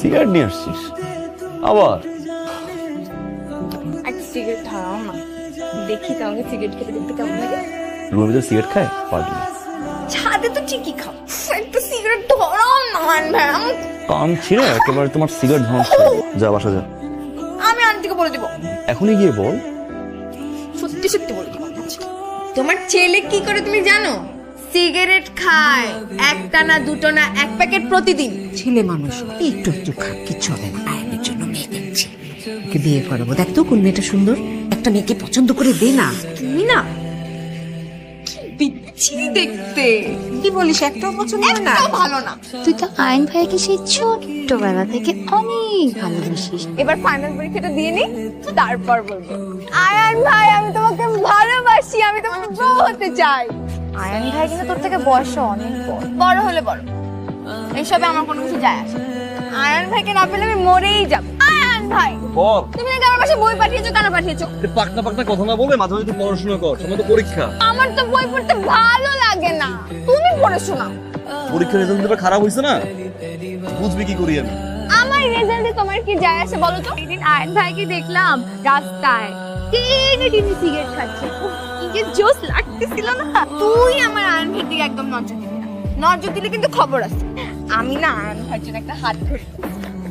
Cigarette নিয়ে আসছিস আবার? একটা সিগারেট ধরাও না, দেখি তো আমাকে সিগারেট খেতে দেখতে কেমন লাগে। রুমের ভিতরে সিগারেট খায় পাগলি। ছাদে তো ঠিকই খাও, একটা সিগারেট ধরাও না। ভাই কান ছিঁড়ে একেবারে তোমার সিগারেট ধোঁয়া। যা বাসা যা। আমি আন্টিকে বলে দিব। এখনই গিয়ে বল। সত্যি সত্যি বলে দিব। তোমার ছেলে কি করে তুমি জানো? সিগারেট খায়, একটা না দুটো না, এক প্যাকেট প্রতিদিন। ছেলে মানুষ একটু একটু খাক, কিচ্ছু হবে না। আয়নের জন্য মেয়ে দেখছি, ওকে বিয়ে করাবো। দেখ তো কোন মেয়েটা সুন্দর, একটা মেয়েকে পছন্দ করে দে না। তুমি না কি বিচ্ছিরি দেখতে। কি বলিস, একটাও পছন্দ হয় না? একটাও ভালো না। তুই তো আইন ভাইকে সেই ছোট্টবেলা থেকে অনেক ভালোবাসিস। এবার ফাইনাল পরীক্ষাটা দিয়ে নি, তারপর বলবো আয়ান ভাই আমি তোমাকে ভালোবাসি, আমি তোমার বউ হতে চাই। আয়ান ভাই কিন্তু তোর থেকে বয়সে অনেক বড়। বড় হলে বড়, এইসবে আমার কোনো কিছু যায় আসে না। আয়ান ভাইকে না পেলে আমি মরেই যাব। আয়ান ভাই বল। তুমি নাকি আমার কাছে বই পাঠিয়েছো, কেন পাঠিয়েছো? পাকনা পাকনা কথা না বলে মাঝে মাঝে পড়াশোনা কর, সময় তো পরীক্ষা। আমার তো বই পড়তে ভালো লাগে না, তুমি পড়ে শোনাও। পরীক্ষার রেজাল্ট খারাপ হয়েছে না, বুঝবি কি করি আমি? আমার রেজাল্টে তোমার কি যায় আসে বলো তো? একদিন আয়ান ভাইকে দেখলাম রাস্তায় টেনে টেনে সিগারেট খাচ্ছে, কি যে জোস লাগতেছিল না। তুই আমার আয়ান ভাইয়ের দিকে একদম নজর দিবি না, নজর দিলে কিন্তু খবর আছে। আমি না আয়ান ভাইয়ের জন্য একটা হাত ধরি।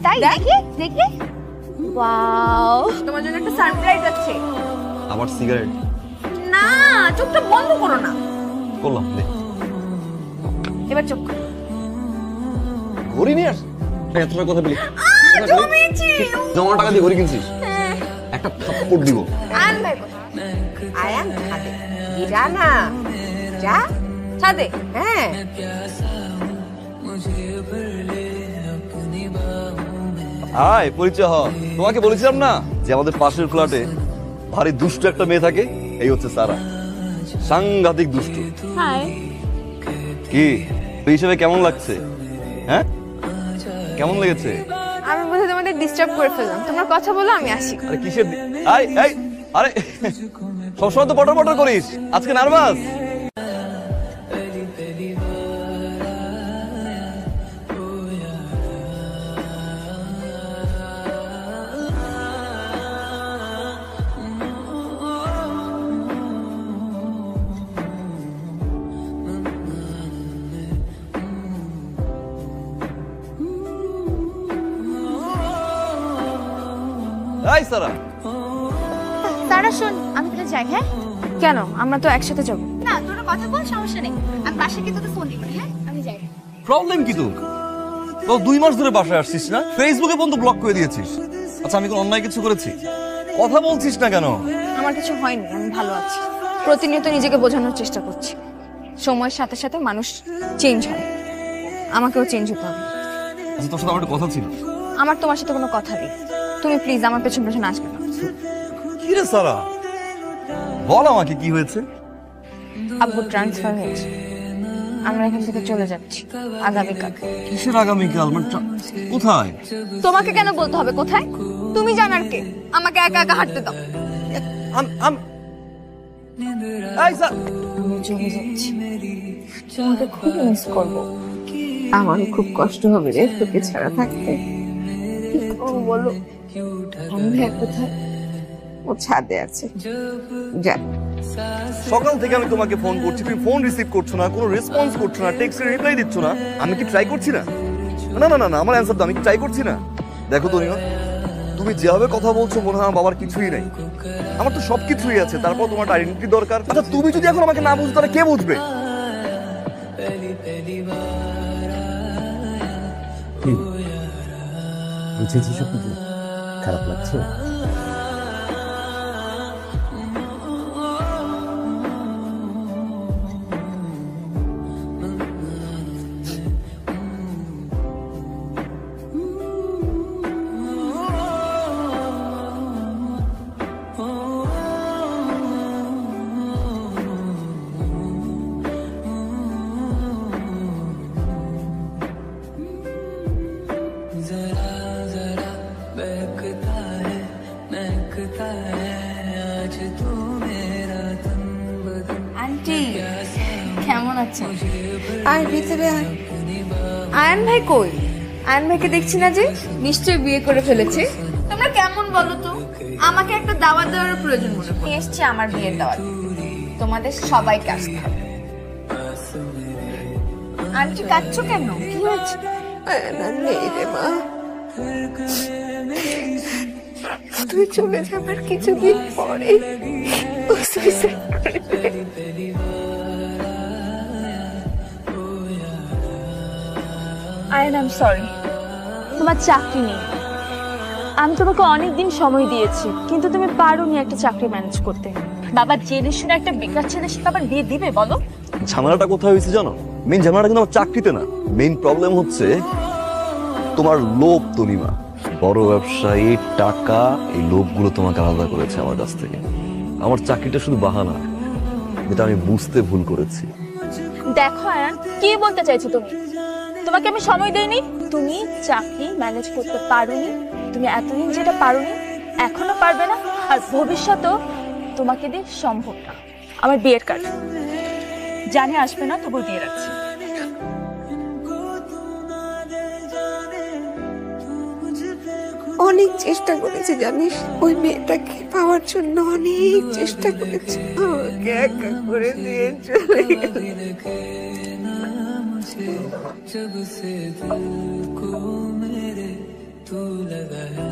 তাই দেখি দেখি, ওয়াও তোমার জন্য একটা সারপ্রাইজ আছে। আবার সিগারেট? না, চোখটা বন্ধ করো না। করলাম দে। এবার চোখ খোলো। ঘড়ি নিয়ে আস। এত টাকা কথা বলি। জমেছি। জমা টাকা দিয়ে ঘড়ি কিনছিস? হ্যাঁ। একটা থাপ্পড় দিব। আয়ান ভাই কোথায়? আয়ান ছাদে। যা না, যা ছাদে। হ্যাঁ হাই, পরিচয় হ। তোমাকে বলেছিলাম না যে আমাদের পাশের ফ্ল্যাটে ভারী দুষ্ট একটা মেয়ে থাকে, এই হচ্ছে সারা। সাংঘাতিক দুষ্ট। হাই। কি এই হিসেবে কেমন লাগছে? হ্যাঁ কেমন লেগেছে? আমি বোধহয় তোমাদের ডিস্টার্ব করে ফেললাম, তোমরা কথা বলো, আমি আসি। আরে কিসের আই এই আরে সবসময় তো পটর পটর করিস, আজকে নার্ভাস? এই সারা। তারা শোন, আমি তোকে যাই। হ্যাঁ কেন? আমরা তো একসাথে যাবো। না, তোরা কথা বল, সমস্যা নেই। আমি বাসায় গিয়ে তোকে ফোন দিব। হ্যাঁ আমি যাই। প্রবলেম কি তোর? তো 2 মাস ধরে বাসায় আসছিস না, ফেসবুকে পর্যন্ত ব্লক করে দিয়েছিস। আচ্ছা আমি কোন অন্যায় কিছু করেছি? কথা বলছিস না কেন? আমার কিছু হয়নি, আমি ভালো আছি। প্রতিনিয়ত নিজেকে বোঝানোর চেষ্টা করছি, সময়ের সাথে সাথে মানুষ চেঞ্জ হয়, আমাকেও চেঞ্জ হতে হবে। আচ্ছা তোর সাথে আমার একটা কথা ছিল। আমার তোমার সাথে কোনো কথা নেই, তুমি প্লিজ আমার পেছন পেছন আসবে না। কি রে সারা, বল আমাকে কি হয়েছে? আব্বু ট্রান্সফার হয়েছে, আমরা এখান থেকে চলে যাচ্ছি আগামীকাল। কিসের আগামীকাল? মানে কোথায়? তোমাকে কেন বলতে হবে কোথায়? তুমি জানার কে? আমাকে একা একা হাঁটতে দাও। এই স্যার, আমি চলে যাচ্ছি, তোমাকে খুব মিস করবো। আমারও খুব কষ্ট হবে রে তোকে ছাড়া থাকতে। কি করবো বলো? আমি ভাই কোথায়? ও ছাদে আছে, যা। সকাল থেকে আমি তোমাকে ফোন করছি, তুমি ফোন রিসিভ করছো না, কোনো রেসপন্স করছো না, টেক্সটের রিপ্লাই দিচ্ছ না। আমি কি ট্রাই করছি না? না না না না, আমার অ্যান্সার দাও, আমি কি ট্রাই করছি না? দেখো তো নিও, তুমি যেভাবে কথা বলছো মনে হয় আমার বাবার কিছুই নাই। আমার তো সবকিছুই আছে, তারপর তোমার আইডেন্টিটি দরকার। আচ্ছা তুমি যদি এখন আমাকে না বুঝো তাহলে কে বুঝবে? খারাপ লাগছে? আন্টি কেমন আছেন? আর ভিতরে আয়। আয়ান ভাই কই? আয়ন ভাইকে দেখছি না যে, নিশ্চয়ই বিয়ে করে ফেলেছে। তোমরা কেমন বলো তো? আমাকে একটা দাওয়াত দেওয়ার প্রয়োজন মনে হয়। এসছি আমার বিয়ের দাওয়াত দিতে। তোমাদের সবাইকে আসতে হবে। আন্টি কাঁদছো কেন? কি হয়েছে? নেই রে মা, তুই চলে যাবার কিছুদিন পরে ও suicide করে। আয়ন, আই এম সরি, তোমার চাকরি নেই। আমি তোমাকে অনেক দিন সময় দিয়েছি, কিন্তু তুমি পারোনি একটা চাকরি ম্যানেজ করতে। বাবা জেনে শুনে একটা বেকার ছেলে সে আবার বিয়ে দিবে বলো? ঝামেলাটা কোথায় হয়েছে জানো? মেইন ঝামেলাটা কিন্তু আমার চাকরিতে না, মেইন প্রবলেম হচ্ছে তোমার লোভ। তনিমা, বড় ব্যবসায়ী, টাকা, এই লোভগুলো তোমাকে আলাদা করেছে আমার কাছ থেকে। আমার চাকরিটা শুধু বাহানা, যেটা আমি বুঝতে ভুল করেছি। দেখো আয়ন, কি বলতে চাইছো তুমি? তোমাকে আমি সময় দেইনি? তুমি চাকরি ম্যানেজ করতে পারোনি, তুমি এতদিন যেটা পারোনি এখনো পারবে না, আর ভবিষ্যতেও তোমাকে দিয়ে সম্ভব না। আমার বিয়ের কার্ড জানি আসবে না, তবু দিয়ে রাখছি। অনেক চেষ্টা করেছি জানিস, ওই মেয়েটাকে পাওয়ার জন্য অনেক চেষ্টা করেছি। আমাকে একা করে দিয়ে চলে গেল। जब से दिल को मेरे तू लगा है,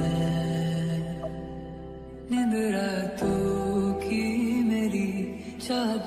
नींद रातों की मेरी चाहत